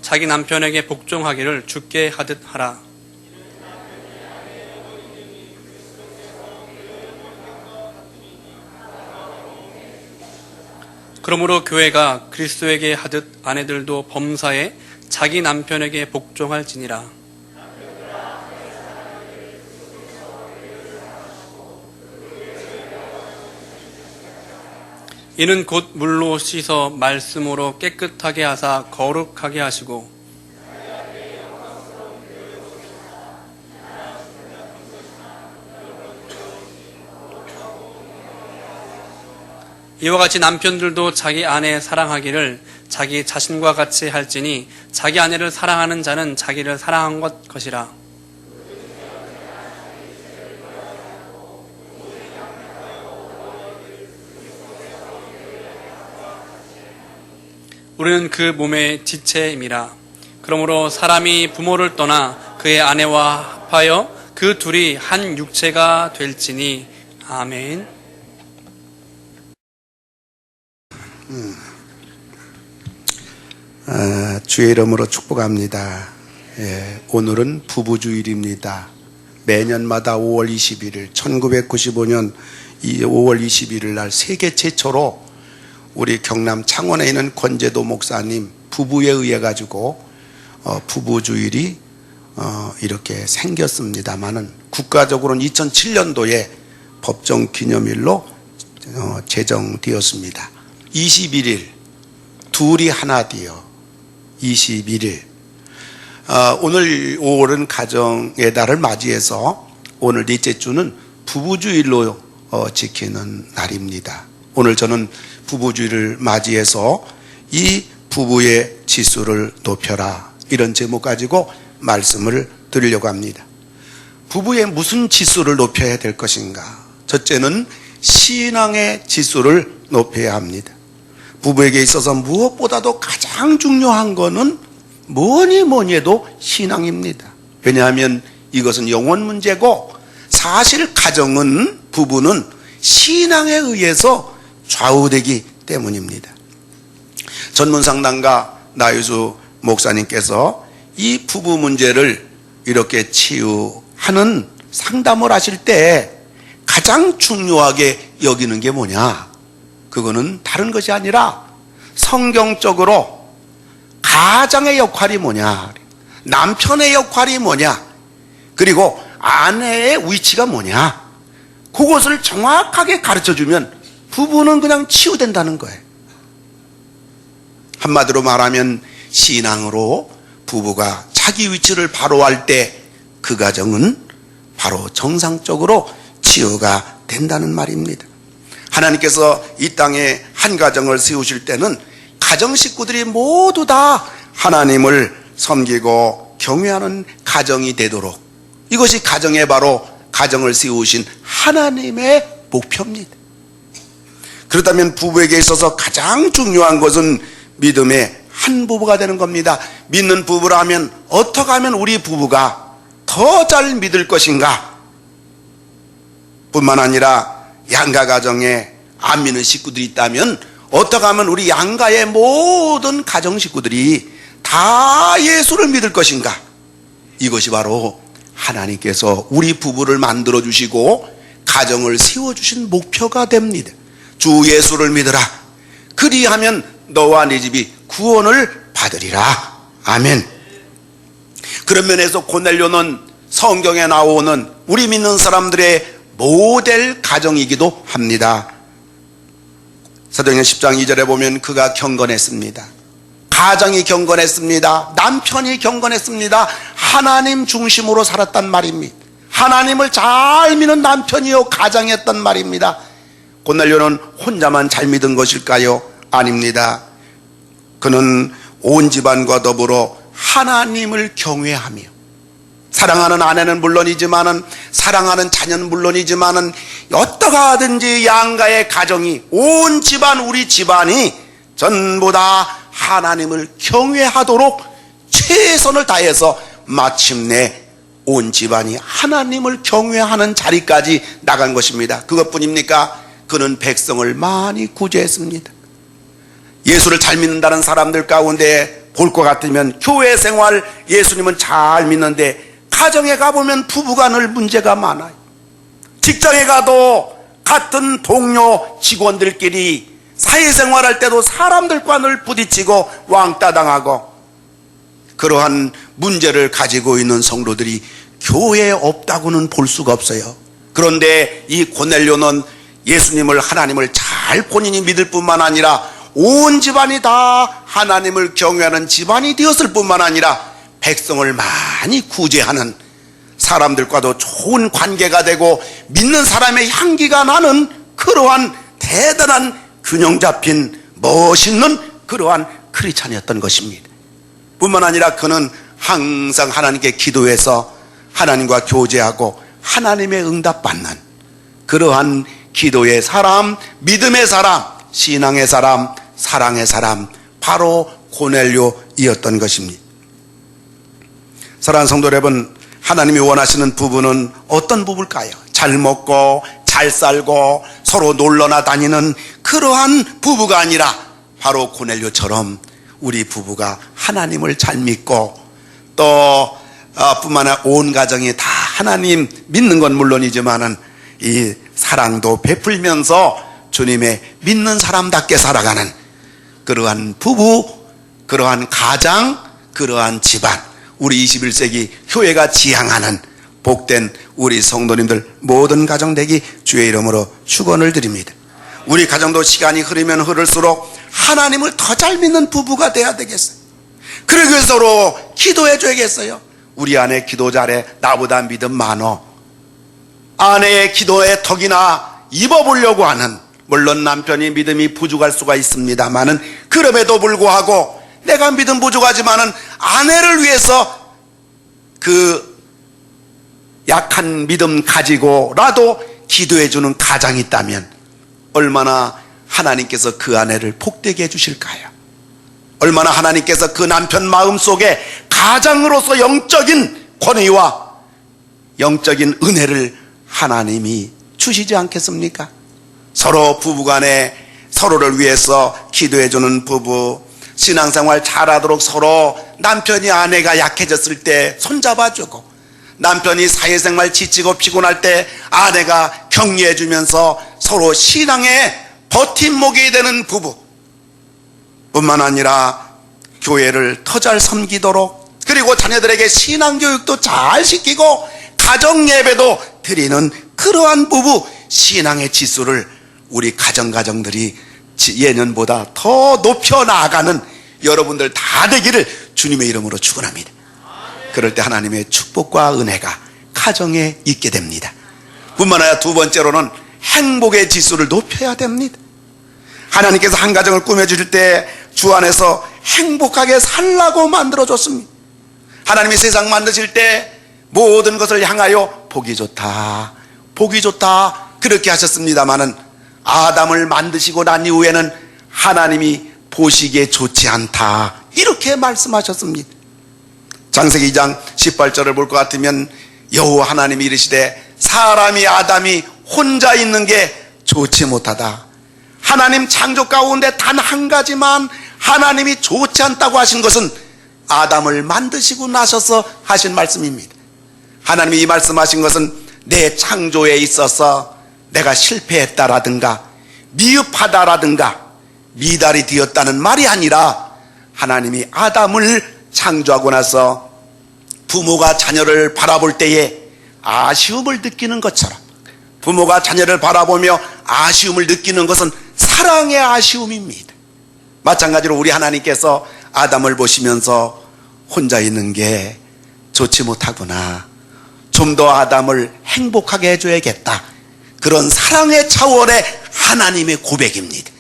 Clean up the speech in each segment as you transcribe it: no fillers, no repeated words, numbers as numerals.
자기 남편에게 복종하기를 주께 하듯 하라. 그러므로 교회가 그리스도에게 하듯 아내들도 범사에 자기 남편에게 복종할지니라. 이는 곧 물로 씻어 말씀으로 깨끗하게 하사 거룩하게 하시고 이와 같이 남편들도 자기 아내 사랑하기를 자기 자신과 같이 할지니 자기 아내를 사랑하는 자는 자기를 사랑한 것이라. 우리는 그 몸의 지체임이라. 그러므로 사람이 부모를 떠나 그의 아내와 합하여 그 둘이 한 육체가 될지니. 아멘. 주의 이름으로 축복합니다. 오늘은 부부주일입니다. 매년마다 5월 21일 1995년 5월 21일 날 세계 최초로 우리 경남 창원에 있는 권재도 목사님 부부에 의해 가지고 부부주일이 이렇게 생겼습니다만은 국가적으로는 2007년도에 법정 기념일로 제정되었습니다. 21일 둘이 하나 되어 21일 오늘 5월은 가정의 달을 맞이해서 오늘 넷째 주는 부부주일로 지키는 날입니다. 오늘 저는 부부주일을 맞이해서 이 부부의 지수를 높여라 이런 제목 가지고 말씀을 드리려고 합니다. 부부의 무슨 지수를 높여야 될 것인가? 첫째는 신앙의 지수를 높여야 합니다. 부부에게 있어서 무엇보다도 가장 중요한 것은 뭐니 해도 신앙입니다. 왜냐하면 이것은 영혼 문제고 사실 가정은 부부는 신앙에 의해서 좌우되기 때문입니다. 전문상담가 나유수 목사님께서 이 부부 문제를 이렇게 치유하는 상담을 하실 때 가장 중요하게 여기는 게 뭐냐? 그거는 다른 것이 아니라 성경적으로 가장의 역할이 뭐냐, 남편의 역할이 뭐냐, 그리고 아내의 위치가 뭐냐, 그것을 정확하게 가르쳐주면 부부는 그냥 치유된다는 거예요. 한마디로 말하면 신앙으로 부부가 자기 위치를 바로 할 때 그 가정은 바로 정상적으로 치유가 된다는 말입니다. 하나님께서 이 땅에 한 가정을 세우실 때는 가정 식구들이 모두 다 하나님을 섬기고 경외하는 가정이 되도록, 이것이 가정의 바로 가정을 세우신 하나님의 목표입니다. 그렇다면 부부에게 있어서 가장 중요한 것은 믿음의 한 부부가 되는 겁니다. 믿는 부부라면 어떻게 하면 우리 부부가 더 잘 믿을 것인가? 뿐만 아니라 양가 가정에 안 믿는 식구들이 있다면 어떻게 하면 우리 양가의 모든 가정 식구들이 다 예수를 믿을 것인가? 이것이 바로 하나님께서 우리 부부를 만들어 주시고 가정을 세워 주신 목표가 됩니다. 주 예수를 믿으라. 그리하면 너와 네 집이 구원을 받으리라. 아멘. 그런 면에서 고넬료는 성경에 나오는 우리 믿는 사람들의 모델 가정이기도 합니다. 사도행전 10장 2절에 보면 그가 경건했습니다. 가정이 경건했습니다. 남편이 경건했습니다. 하나님 중심으로 살았단 말입니다. 하나님을 잘 믿는 남편이요 가정이었단 말입니다. 고넬료는 혼자만 잘 믿은 것일까요? 아닙니다. 그는 온 집안과 더불어 하나님을 경외하며 사랑하는 아내는 물론이지만은 사랑하는 자녀는 물론이지만은 어떻게 하든지 양가의 가정이 온 집안 우리 집안이 전부 다 하나님을 경외하도록 최선을 다해서 마침내 온 집안이 하나님을 경외하는 자리까지 나간 것입니다. 그것뿐입니까? 그는 백성을 많이 구제했습니다. 예수를 잘 믿는다는 사람들 가운데 볼 것 같으면 교회 생활 예수님은 잘 믿는데 가정에 가보면 부부가 늘 문제가 많아요. 직장에 가도 같은 동료 직원들끼리 사회생활할 때도 사람들과 늘 부딪히고 왕따 당하고 그러한 문제를 가지고 있는 성도들이 교회에 없다고는 볼 수가 없어요. 그런데 이 고넬료는 예수님을 하나님을 잘 본인이 믿을 뿐만 아니라 온 집안이 다 하나님을 경외하는 집안이 되었을 뿐만 아니라 백성을 많이 구제하는 사람들과도 좋은 관계가 되고 믿는 사람의 향기가 나는 그러한 대단한 균형 잡힌 멋있는 그러한 크리스찬이었던 것입니다. 뿐만 아니라 그는 항상 하나님께 기도해서 하나님과 교제하고 하나님의 응답받는 그러한 기도의 사람, 믿음의 사람, 신앙의 사람, 사랑의 사람, 바로 고넬료이었던 것입니다. 사랑하는 성도 여러분, 하나님이 원하시는 부부는 어떤 부부일까요? 잘 먹고 잘 살고 서로 놀러나 다니는 그러한 부부가 아니라 바로 고넬료처럼 우리 부부가 하나님을 잘 믿고 또 뿐만 아니라 온 가정이 다 하나님 믿는 건 물론이지만은 이 사랑도 베풀면서 주님의 믿는 사람답게 살아가는 그러한 부부, 그러한 가장, 그러한 집안, 우리 21세기 교회가 지향하는 복된 우리 성도님들 모든 가정 되기 주의 이름으로 축원을 드립니다. 우리 가정도 시간이 흐르면 흐를수록 하나님을 더 잘 믿는 부부가 돼야 되겠어요. 그러기 위해서 서로 기도해 줘야겠어요. 우리 아내 기도 잘해, 나보다 믿음 많어. 아내의 기도에 덕이나 입어보려고 하는, 물론 남편이 믿음이 부족할 수가 있습니다만은 그럼에도 불구하고 내가 믿음 부족하지만은 아내를 위해서 그 약한 믿음 가지고라도 기도해 주는 가장이 있다면 얼마나 하나님께서 그 아내를 복되게 해주실까요? 얼마나 하나님께서 그 남편 마음속에 가장으로서 영적인 권위와 영적인 은혜를 하나님이 주시지 않겠습니까? 서로 부부간에 서로를 위해서 기도해주는 부부, 신앙생활 잘하도록 서로 남편이 아내가 약해졌을 때 손잡아주고, 남편이 사회생활 지치고 피곤할 때 아내가 격려해주면서 서로 신앙의 버팀목이 되는 부부 뿐만 아니라 교회를 더 잘 섬기도록, 그리고 자녀들에게 신앙교육도 잘 시키고 가정예배도 드리는 그러한 부부, 신앙의 지수를 우리 가정들이 예년보다 더 높여 나아가는 여러분들 다 되기를 주님의 이름으로 축원합니다. 그럴 때 하나님의 축복과 은혜가 가정에 있게 됩니다. 뿐만 아니라 두 번째로는 행복의 지수를 높여야 됩니다. 하나님께서 한 가정을 꾸며주실 때 주 안에서 행복하게 살라고 만들어줬습니다. 하나님이 세상 만드실 때 모든 것을 향하여 보기 좋다, 보기 좋다 그렇게 하셨습니다마는 아담을 만드시고 난 이후에는 하나님이 보시기에 좋지 않다 이렇게 말씀하셨습니다. 창세기 2장 18절을 볼 것 같으면 여호와 하나님이 이르시되 사람이 아담이 혼자 있는 게 좋지 못하다. 하나님 창조 가운데 단 한 가지만 하나님이 좋지 않다고 하신 것은 아담을 만드시고 나셔서 하신 말씀입니다. 하나님이 이 말씀하신 것은 내 창조에 있어서 내가 실패했다라든가 미흡하다라든가 미달이 되었다는 말이 아니라 하나님이 아담을 창조하고 나서 부모가 자녀를 바라볼 때에 아쉬움을 느끼는 것처럼, 부모가 자녀를 바라보며 아쉬움을 느끼는 것은 사랑의 아쉬움입니다. 마찬가지로 우리 하나님께서 아담을 보시면서 혼자 있는 게 좋지 못하구나, 좀 더 아담을 행복하게 해줘야겠다, 그런 사랑의 차원의 하나님의 고백입니다.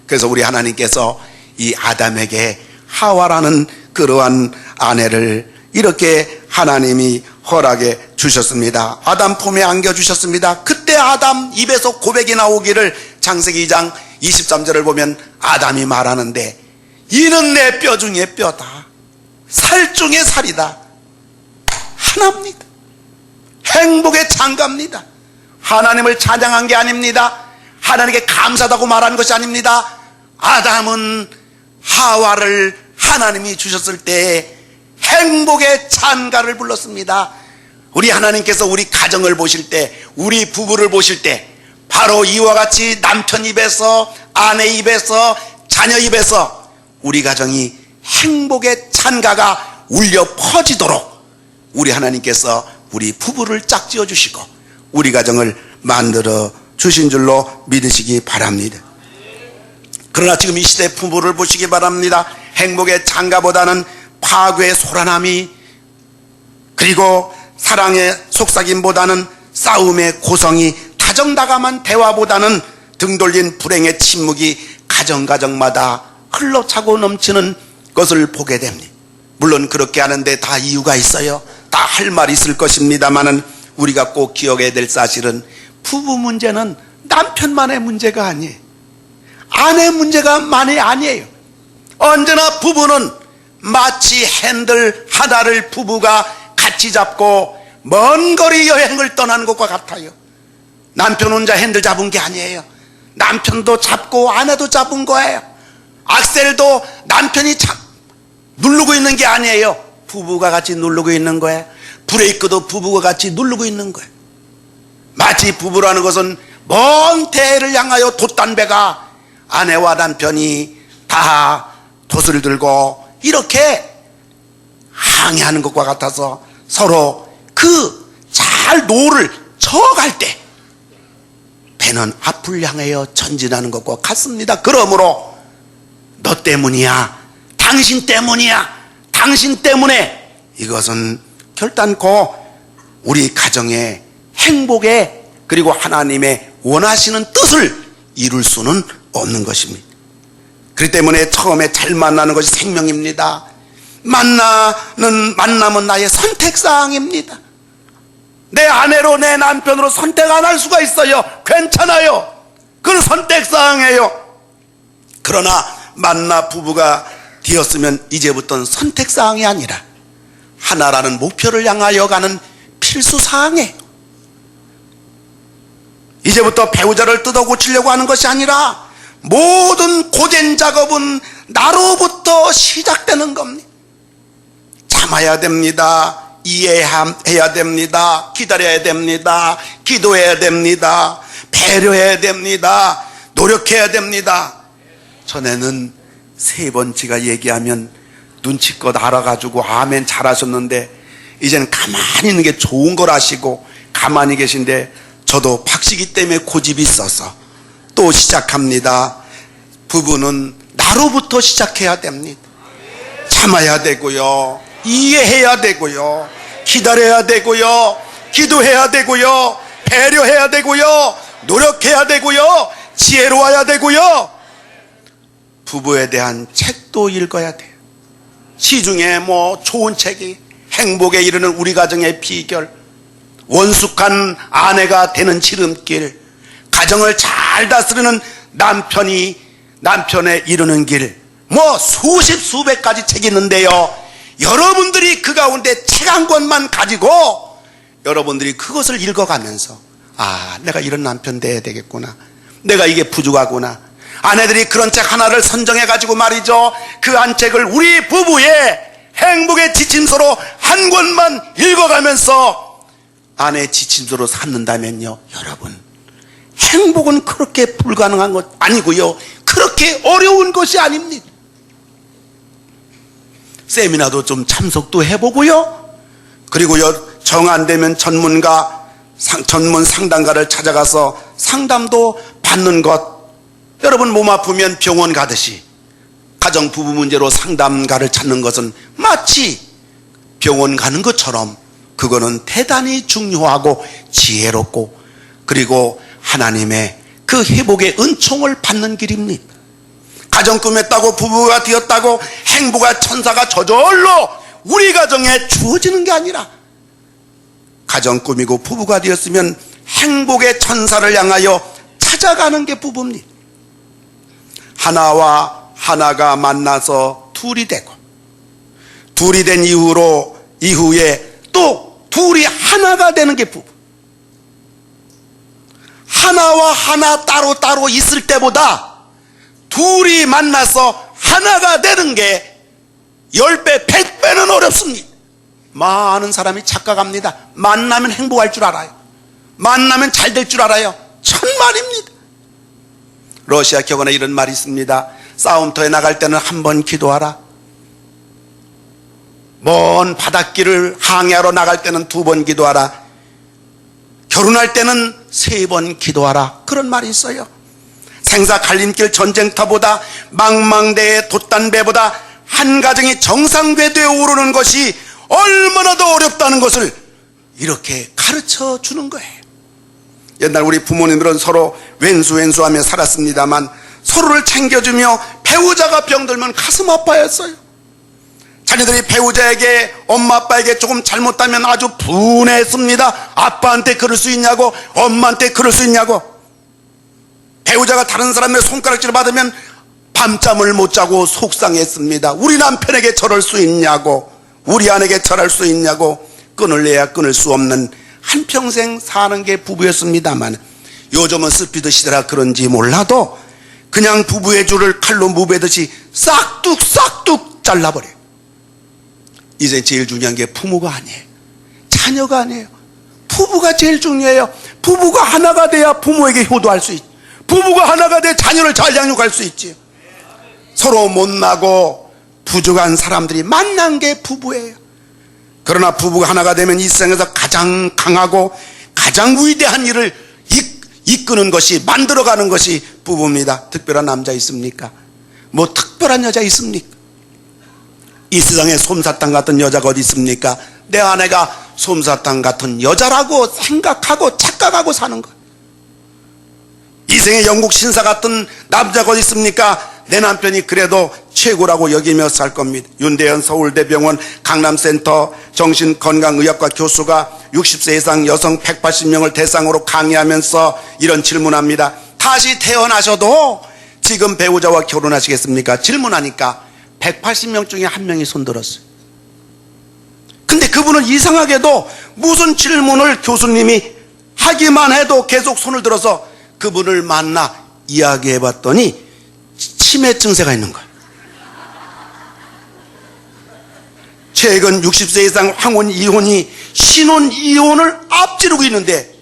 그래서 우리 하나님께서 이 아담에게 하와라는 그러한 아내를 이렇게 하나님이 허락해 주셨습니다. 아담 품에 안겨주셨습니다. 그때 아담 입에서 고백이 나오기를 창세기 2장 23절을 보면 아담이 말하는데 이는 내 뼈 중에 뼈다, 살 중에 살이다. 하나입니다. 행복의 장갑니다. 하나님을 찬양한 게 아닙니다. 하나님께 감사하다고 말하는 것이 아닙니다. 아담은 하와를 하나님이 주셨을 때 행복의 찬가를 불렀습니다. 우리 하나님께서 우리 가정을 보실 때, 우리 부부를 보실 때 바로 이와 같이 남편 입에서, 아내 입에서, 자녀 입에서 우리 가정이 행복의 찬가가 울려 퍼지도록 우리 하나님께서 우리 부부를 짝지어 주시고 우리 가정을 만들어 주신 줄로 믿으시기 바랍니다. 그러나 지금 이 시대 부부를 보시기 바랍니다. 행복의 찬가보다는 파괴의 소란함이, 그리고 사랑의 속삭임보다는 싸움의 고성이, 다정다감한 대화보다는 등 돌린 불행의 침묵이 가정가정마다 흘러차고 넘치는 것을 보게 됩니다. 물론 그렇게 하는데 다 이유가 있어요. 다 할 말이 있을 것입니다만은 우리가 꼭 기억해야 될 사실은 부부 문제는 남편만의 문제가 아니에요. 아내 문제가만이 아니에요. 언제나 부부는 마치 핸들 하나를 부부가 같이 잡고 먼 거리 여행을 떠나는 것과 같아요. 남편 혼자 핸들 잡은 게 아니에요. 남편도 잡고 아내도 잡은 거예요. 악셀도 남편이 누르고 있는 게 아니에요. 부부가 같이 누르고 있는 거예요. 브레이크도 부부가 같이 누르고 있는 거예요. 마치 부부라는 것은 먼 대해를 향하여 돛단배가 아내와 남편이 다 돛을 들고 이렇게 항해하는 것과 같아서 서로 그 잘 노를 저어갈 때 배는 앞을 향하여 전진하는 것과 같습니다. 그러므로 너 때문이야, 당신 때문이야, 당신 때문에, 이것은 결단코 우리 가정의 행복에, 그리고 하나님의 원하시는 뜻을 이룰 수는 없는 것입니다. 그렇기 때문에 처음에 잘 만나는 것이 생명입니다. 만남은 나의 선택사항입니다. 내 아내로, 내 남편으로 선택 안 할 수가 있어요. 괜찮아요. 그건 선택사항이에요. 그러나 만나 부부가 되었으면 이제부터는 선택사항이 아니라 하나라는 목표를 향하여 가는 필수사항이에요. 이제부터 배우자를 뜯어 고치려고 하는 것이 아니라 모든 고된 작업은 나로부터 시작되는 겁니다. 참아야 됩니다. 이해해야 됩니다. 기다려야 됩니다. 기도해야 됩니다. 배려해야 됩니다. 노력해야 됩니다. 전에는 세 번 제가 얘기하면 눈치껏 알아가지고 아멘 잘하셨는데 이제는 가만히 있는 게 좋은 걸 아시고 가만히 계신데, 저도 박시기 때문에 고집이 있어서 또 시작합니다. 부부는 나로부터 시작해야 됩니다. 참아야 되고요, 이해해야 되고요, 기다려야 되고요, 기도해야 되고요, 배려해야 되고요, 노력해야 되고요, 지혜로워야 되고요, 부부에 대한 책도 읽어야 돼요. 시중에 좋은 책이 행복에 이르는 우리 가정의 비결, 원숙한 아내가 되는 지름길, 가정을 잘 다스리는 남편에 이르는 길, 수십 수백 가지 책이 있는데요, 여러분들이 그 가운데 책 한 권만 가지고 여러분들이 그것을 읽어가면서 내가 이런 남편 돼야 되겠구나, 내가 이게 부족하구나, 아내들이 그런 책 하나를 선정해 가지고 말이죠, 그 한 책을 우리 부부의 행복의 지침서로 한 권만 읽어가면서 아내의 지침서로 삼는다면요, 여러분, 행복은 그렇게 불가능한 것 아니고요, 그렇게 어려운 것이 아닙니다. 세미나도 좀 참석도 해보고요, 그리고요, 정 안 되면 전문 상담가를 찾아가서 상담도 받는 것. 여러분, 몸 아프면 병원 가듯이 가정 부부 문제로 상담가를 찾는 것은 마치 병원 가는 것처럼 그거는 대단히 중요하고 지혜롭고, 그리고 하나님의 그 회복의 은총을 받는 길입니다. 가정 꾸몄다고 부부가 되었다고 행복의 천사가 저절로 우리 가정에 주어지는 게 아니라, 가정 꾸미고 부부가 되었으면 행복의 천사를 향하여 찾아가는 게 부부입니다. 하나와 하나가 만나서 둘이 되고, 둘이 된 이후에 또 둘이 하나가 되는 게 부부. 하나와 하나 따로 있을 때보다 둘이 만나서 하나가 되는 게 10배, 100배는 어렵습니다. 많은 사람이 착각합니다. 만나면 행복할 줄 알아요. 만나면 잘 될 줄 알아요. 천만입니다. 러시아 격언에 이런 말이 있습니다. 싸움터에 나갈 때는 한 번 기도하라. 먼 바닷길을 항해하러 나갈 때는 2번 기도하라. 결혼할 때는 3번 기도하라. 그런 말이 있어요. 생사 갈림길 전쟁터보다 망망대해 돛단배보다 한 가정이 정상궤도에 오르는 것이 얼마나 더 어렵다는 것을 이렇게 가르쳐 주는 거예요. 옛날 우리 부모님들은 서로 왼수하며 살았습니다만 서로를 챙겨주며 배우자가 병들면 가슴 아파했어요. 자녀들이 배우자에게 엄마 아빠에게 조금 잘못하면 아주 분해했습니다. 아빠한테 그럴 수 있냐고, 엄마한테 그럴 수 있냐고. 배우자가 다른 사람의 손가락질을 받으면 밤잠을 못 자고 속상했습니다. 우리 남편에게 저럴 수 있냐고, 우리 아내에게 저럴 수 있냐고. 끊을래야 끊을 수 없는 한평생 사는 게 부부였습니다만 요즘은 스피드 시대라 그런지 몰라도 그냥 부부의 줄을 칼로 무베듯이 싹둑 잘라버려요. 이제 제일 중요한 게 부모가 아니에요. 자녀가 아니에요. 부부가 제일 중요해요. 부부가 하나가 돼야 부모에게 효도할 수 있지. 부부가 하나가 돼 자녀를 잘 양육할 수 있지. 서로 못나고 부족한 사람들이 만난 게 부부예요. 그러나 부부가 하나가 되면 이 세상에서 가장 강하고 가장 위대한 일을 이끄는 것이, 만들어가는 것이 부부입니다. 특별한 남자 있습니까? 뭐 특별한 여자 있습니까? 이 세상에 솜사탕 같은 여자가 어디 있습니까? 내 아내가 솜사탕 같은 여자라고 생각하고 착각하고 사는 거예요. 이 생에 영국 신사 같은 남자가 어디 있습니까? 내 남편이 그래도 최고라고 여기며 살 겁니다. 윤대현 서울대병원 강남센터 정신건강의학과 교수가 60세 이상 여성 180명을 대상으로 강의하면서 이런 질문합니다. 다시 태어나셔도 지금 배우자와 결혼하시겠습니까? 질문하니까 180명 중에 한 명이 손들었어요. 근데 그분은 이상하게도 무슨 질문을 교수님이 하기만 해도 계속 손을 들어서 그분을 만나 이야기해봤더니 치매 증세가 있는 거예요. 최근 60세 이상 황혼 이혼이 신혼 이혼을 앞지르고 있는데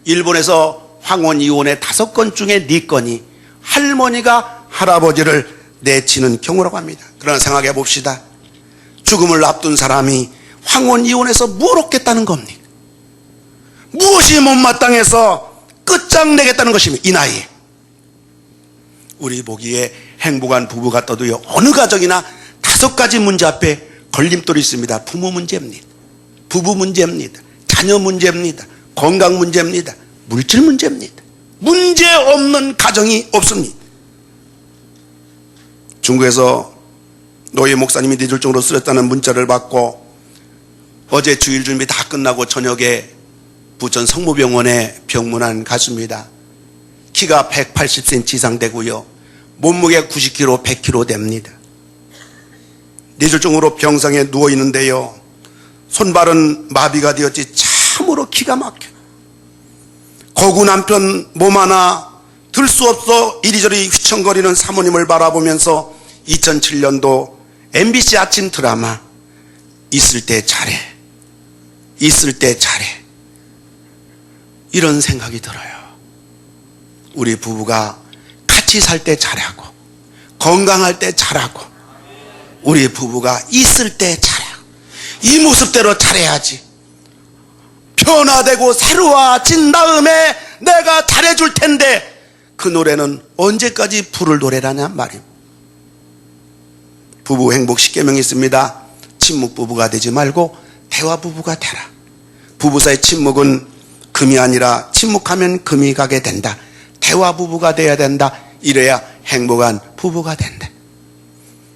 일본에서 황혼 이혼의 5건 중에 4건이 할머니가 할아버지를 내치는 경우라고 합니다. 그러나 생각해 봅시다. 죽음을 앞둔 사람이 황혼 이혼해서 뭘 얻겠다는 겁니까? 무엇이 못마땅해서 끝장내겠다는 것입니다. 이 나이에. 우리 보기에 행복한 부부가 떠도요 어느 가정이나 5가지 문제 앞에 걸림돌이 있습니다. 부모 문제입니다. 부부 문제입니다. 자녀 문제입니다. 건강 문제입니다. 물질 문제입니다. 문제 없는 가정이 없습니다. 중국에서 노예 목사님이 늦을 정도로 쓰렸다는 문자를 받고 어제 주일 준비 다 끝나고 저녁에 부천 성모병원에 병문안 갔습니다. 키가 180cm 이상 되고요. 몸무게 90kg, 100kg 됩니다. 뇌졸중으로 병상에 누워있는데요. 손발은 마비가 되었지 참으로 기가 막혀. 거구 남편 몸 하나 들 수 없어 이리저리 휘청거리는 사모님을 바라보면서 2007년도 MBC 아침 드라마 있을 때 잘해, 있을 때 잘해, 이런 생각이 들어요. 우리 부부가 같이 살 때 잘하고 건강할 때 잘하고 우리 부부가 있을 때 잘하고 이 모습대로 잘해야지. 변화되고 새로워진 다음에 내가 잘해줄 텐데 그 노래는 언제까지 부를 노래라냐 말이에요. 부부 행복 10계명이 있습니다. 침묵 부부가 되지 말고 대화 부부가 되라. 부부 사이 침묵은 금이 아니라 침묵하면 금이 가게 된다. 대화 부부가 돼야 된다. 이래야 행복한 부부가 된다.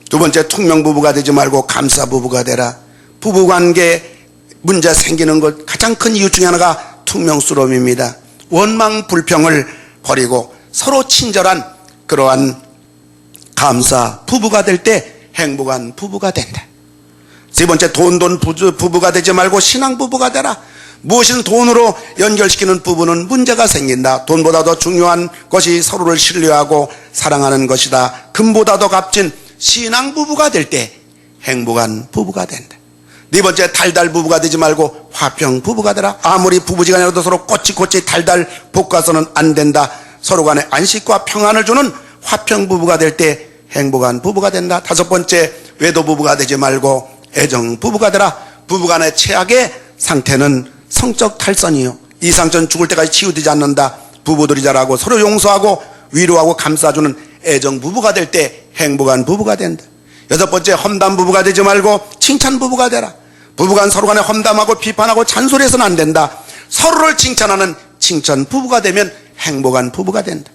2번째, 퉁명 부부가 되지 말고 감사 부부가 되라. 부부관계 문제 생기는 것 가장 큰 이유 중에 하나가 퉁명스러움입니다. 원망 불평을 버리고 서로 친절한 그러한 감사 부부가 될 때 행복한 부부가 된다. 3번째, 돈 부부가 되지 말고 신앙 부부가 되라. 무엇이든 돈으로 연결시키는 부부는 문제가 생긴다. 돈보다 더 중요한 것이 서로를 신뢰하고 사랑하는 것이다. 금보다 더 값진 신앙 부부가 될 때 행복한 부부가 된다. 네 번째, 달달 부부가 되지 말고 화평 부부가 되라. 아무리 부부지간이라도 서로 꼬치꼬치 달달 볶아서는 안 된다. 서로 간에 안식과 평안을 주는 화평 부부가 될 때 행복한 부부가 된다. 다섯 번째, 외도 부부가 되지 말고 애정 부부가 되라. 부부간의 최악의 상태는 성적 탈선이요, 이상전 죽을 때까지 치유되지 않는다. 부부들이 잘하고 서로 용서하고 위로하고 감싸주는 애정 부부가 될 때 행복한 부부가 된다. 여섯 번째, 험담 부부가 되지 말고 칭찬 부부가 되라. 부부간 서로 간에 험담하고 비판하고 잔소리해서는 안 된다. 서로를 칭찬하는 칭찬 부부가 되면 행복한 부부가 된다.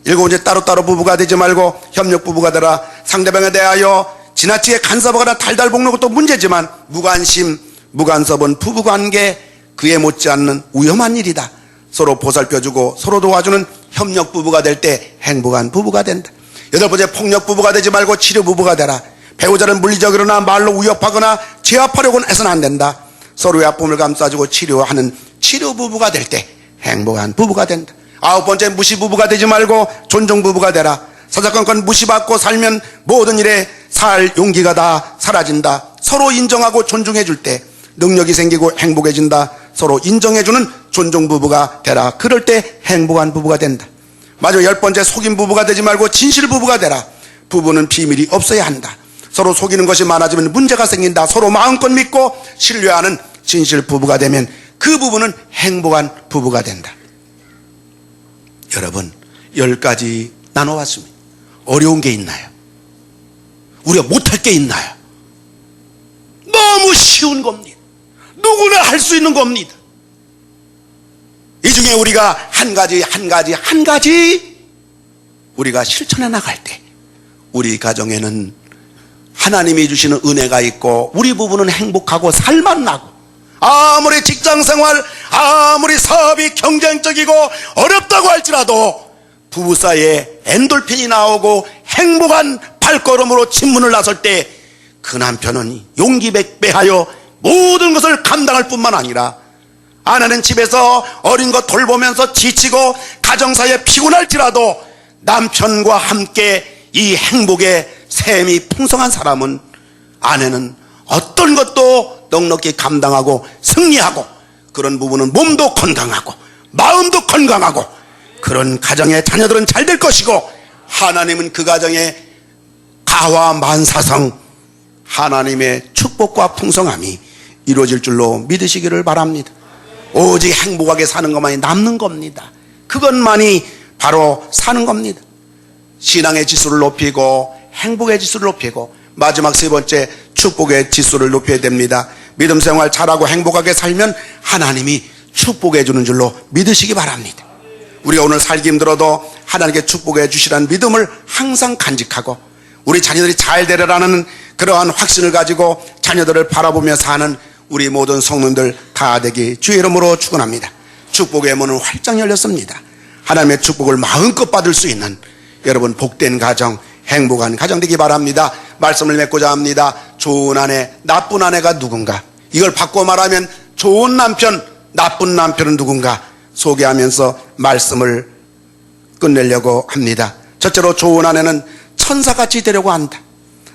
일곱 번째, 따로따로 부부가 되지 말고 협력 부부가 되라. 상대방에 대하여 지나치게 간섭하거나 달달 볶는 것도 문제지만 무관심, 무간섭은 부부관계 그에 못지않는 위험한 일이다. 서로 보살펴주고 서로 도와주는 협력 부부가 될 때 행복한 부부가 된다. 여덟 번째, 폭력 부부가 되지 말고 치료 부부가 되라. 배우자를 물리적으로나 말로 위협하거나 제압하려고는 해서는 안 된다. 서로의 아픔을 감싸주고 치료하는 치료 부부가 될 때 행복한 부부가 된다. 아홉 번째, 무시 부부가 되지 말고 존중 부부가 되라. 사사건건 무시받고 살면 모든 일에 살 용기가 다 사라진다. 서로 인정하고 존중해 줄 때 능력이 생기고 행복해진다. 서로 인정해주는 존중 부부가 되라. 그럴 때 행복한 부부가 된다. 마지막 열 번째, 속임 부부가 되지 말고 진실 부부가 되라. 부부는 비밀이 없어야 한다. 서로 속이는 것이 많아지면 문제가 생긴다. 서로 마음껏 믿고 신뢰하는 진실 부부가 되면 그 부부는 행복한 부부가 된다. 여러분, 10가지 나눠왔습니다. 어려운 게 있나요? 우리가 못할 게 있나요? 너무 쉬운 겁니다. 누구나 할 수 있는 겁니다. 이 중에 우리가 한 가지 우리가 실천해 나갈 때 우리 가정에는 하나님이 주시는 은혜가 있고 우리 부부는 행복하고 살만 나고, 아무리 직장생활, 아무리 사업이 경쟁적이고 어렵다고 할지라도 부부 사이에 엔돌핀이 나오고 행복한 발걸음으로 집문을 나설 때 그 남편은 용기 백배하여 모든 것을 감당할 뿐만 아니라 아내는 집에서 어린 것 돌보면서 지치고 가정사에 피곤할지라도 남편과 함께 이 행복의 샘이 풍성한 사람은 아내는 어떤 것도 넉넉히 감당하고 승리하고, 그런 부부는 몸도 건강하고 마음도 건강하고 그런 가정의 자녀들은 잘 될 것이고, 하나님은 그 가정에 가와 만사성 하나님의 축복과 풍성함이 이루어질 줄로 믿으시기를 바랍니다. 오직 행복하게 사는 것만이 남는 겁니다. 그것만이 바로 사는 겁니다. 신앙의 지수를 높이고 행복의 지수를 높이고, 마지막 세 번째, 축복의 지수를 높여야 됩니다. 믿음 생활 잘하고 행복하게 살면 하나님이 축복해 주는 줄로 믿으시기 바랍니다. 우리가 오늘 살기 힘들어도 하나님께 축복해 주시라는 믿음을 항상 간직하고 우리 자녀들이 잘 되리라는 그러한 확신을 가지고 자녀들을 바라보며 사는 우리 모든 성도들 다 되기 주의 이름으로 축원합니다. 축복의 문은 활짝 열렸습니다. 하나님의 축복을 마음껏 받을 수 있는 여러분 복된 가정, 행복한 가정 되기 바랍니다. 말씀을 맺고자 합니다. 좋은 아내, 나쁜 아내가 누군가, 이걸 바꿔 말하면 좋은 남편, 나쁜 남편은 누군가 소개하면서 말씀을 끝내려고 합니다. 첫째로, 좋은 아내는 천사같이 되려고 한다.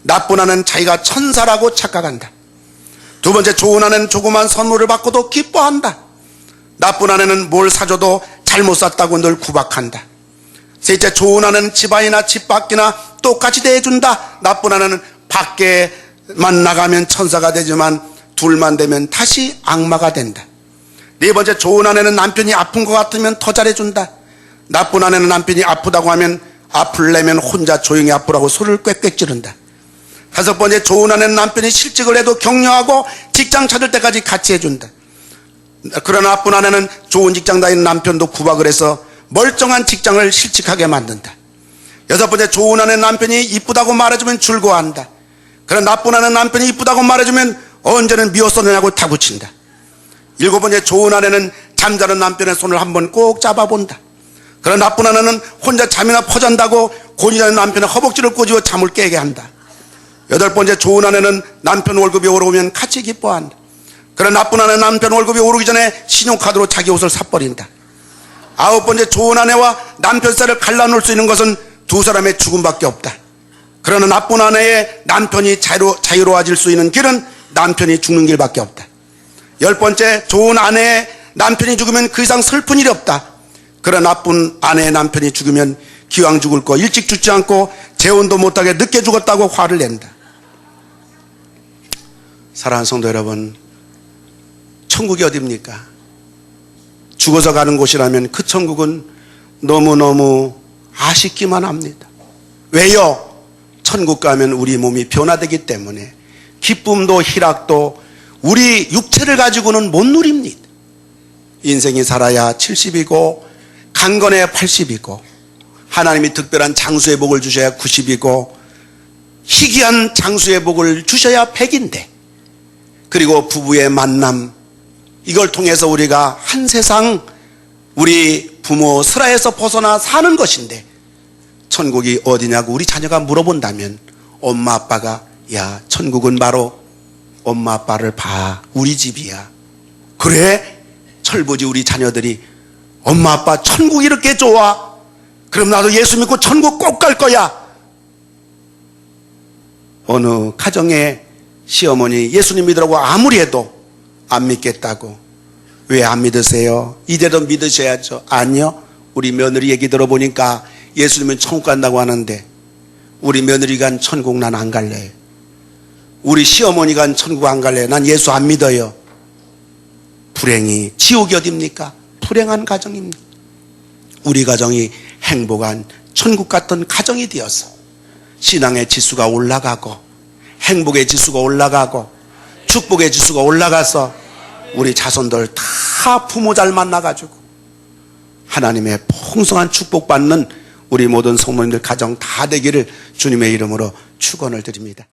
나쁜 아내는 자기가 천사라고 착각한다. 두 번째, 좋은 아내는 조그만 선물을 받고도 기뻐한다. 나쁜 아내는 뭘 사줘도 잘못 샀다고 늘 구박한다. 셋째, 좋은 아내는 집안이나 집 밖이나 똑같이 대해준다. 나쁜 아내는 밖에만 나가면 천사가 되지만 둘만 되면 다시 악마가 된다. 네 번째, 좋은 아내는 남편이 아픈 것 같으면 더 잘해준다. 나쁜 아내는 남편이 아프다고 하면 아플려면 혼자 조용히 아프라고 소리를 꽥꽥 지른다. 다섯 번째, 좋은 아내는 남편이 실직을 해도 격려하고 직장 찾을 때까지 같이 해준다. 그러나 나쁜 아내는 좋은 직장 다니는 남편도 구박을 해서 멀쩡한 직장을 실직하게 만든다. 여섯 번째, 좋은 아내는 남편이 이쁘다고 말해주면 즐거워한다. 그러나 나쁜 아내는 남편이 이쁘다고 말해주면 언제는 미워서느냐고 타구친다. 일곱 번째, 좋은 아내는 잠자는 남편의 손을 한번 꼭 잡아본다. 그러나 나쁜 아내는 혼자 잠이나 퍼잔다고 곤이자는 남편의 허벅지를 꼬집어 잠을 깨게 한다. 여덟 번째, 좋은 아내는 남편 월급이 오르면 같이 기뻐한다. 그러나 나쁜 아내는 남편 월급이 오르기 전에 신용카드로 자기 옷을 사버린다. 아홉 번째, 좋은 아내와 남편 사이를 갈라놓을 수 있는 것은 두 사람의 죽음밖에 없다. 그러나 나쁜 아내의 남편이 자유로워질 수 있는 길은 남편이 죽는 길밖에 없다. 10번째, 좋은 아내의 남편이 죽으면 그 이상 슬픈 일이 없다. 그러나 나쁜 아내의 남편이 죽으면 기왕 죽을 거 일찍 죽지 않고 재혼도 못하게 늦게 죽었다고 화를 낸다. 사랑하는 성도 여러분, 천국이 어디입니까? 죽어서 가는 곳이라면 그 천국은 너무너무 아쉽기만 합니다. 왜요? 천국 가면 우리 몸이 변화되기 때문에 기쁨도 희락도 우리 육체를 가지고는 못 누립니다. 인생이 살아야 70이고 강건해야 80이고 하나님이 특별한 장수의 복을 주셔야 90이고 희귀한 장수의 복을 주셔야 100인데, 그리고 부부의 만남, 이걸 통해서 우리가 한 세상 우리 부모 슬하에서 벗어나 사는 것인데, 천국이 어디냐고 우리 자녀가 물어본다면 엄마 아빠가 야, 천국은 바로 엄마 아빠를 봐, 우리 집이야. 그래? 철부지 우리 자녀들이 엄마 아빠 천국이 이렇게 좋아? 그럼 나도 예수 믿고 천국 꼭 갈 거야. 어느 가정에 시어머니 예수님 믿으라고 아무리 해도 안 믿겠다고. 왜 안 믿으세요? 이제도 믿으셔야죠. 아니요, 우리 며느리 얘기 들어보니까 예수님은 천국 간다고 하는데 우리 며느리가 천국 난 안 갈래요. 우리 시어머니가 천국 안 갈래요. 난 예수 안 믿어요. 불행이, 지옥이 어딥니까? 불행한 가정입니다. 우리 가정이 행복한 천국 같은 가정이 되어서 신앙의 지수가 올라가고 행복의 지수가 올라가고 축복의 지수가 올라가서 우리 자손들 다 부모 잘 만나가지고 하나님의 풍성한 축복받는 우리 모든 성도님들 가정 다 되기를 주님의 이름으로 축원을 드립니다.